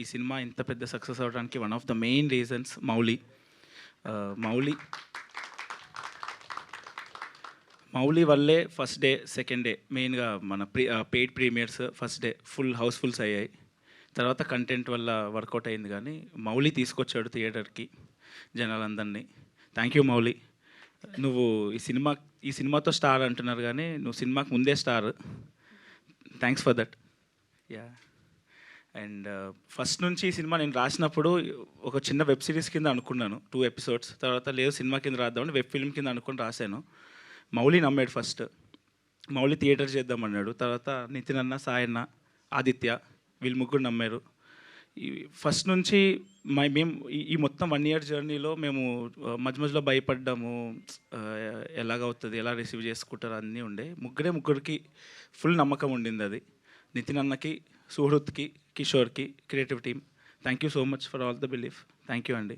ఈ సినిమా ఇంత పెద్ద సక్సెస్ అవ్వడానికి one of the main reasons Mouli. Mouli Mouli వల్లే ఫస్ట్ డే, సెకండ్ డే మెయిన్గా మన paid premieres first day housefuls అయ్యాయి. తర్వాత కంటెంట్ వల్ల వర్కౌట్ అయింది, కానీ మౌలి తీసుకొచ్చాడు థియేటర్కి జనాలందరినీ. Thank you Mouli. నువ్వు ఈ సినిమాతో స్టార్ అంటున్నారు, కానీ నువ్వు సినిమాకి ముందే star. Thanks for that. Yeah. And first నుంచి ఈ సినిమా నేను రాసినప్పుడు ఒక చిన్న వెబ్ సిరీస్ కింద అనుకున్నాను, 2 ఎపిసోడ్స్. తర్వాత లేదు సినిమా కింద రాద్దామని వెబ్ ఫిల్మ్ కింద అనుకుని రాశాను. మౌలి నమ్మాడు ఫస్ట్. మౌలి థియేటర్ చేద్దామన్నాడు. తర్వాత నితిన్ అన్న, సాయన్న, ఆదిత్య వీళ్ళు ముగ్గురు నమ్మారు. ఈ ఫస్ట్ నుంచి మేము ఈ మొత్తం 1 year జర్నీలో మేము మధ్య మధ్యలో భయపడ్డాము, ఎలాగవుతుంది, ఎలా రిసీవ్ చేసుకుంటారు అన్నీ ఉండే. ముగ్గురికి ఫుల్ నమ్మకం ఉండింది. అది నితిన్ అన్నకి, సుహృత్కి, కిషోర్కి, creative team. Thank you so much for all the belief. Thank you అండి.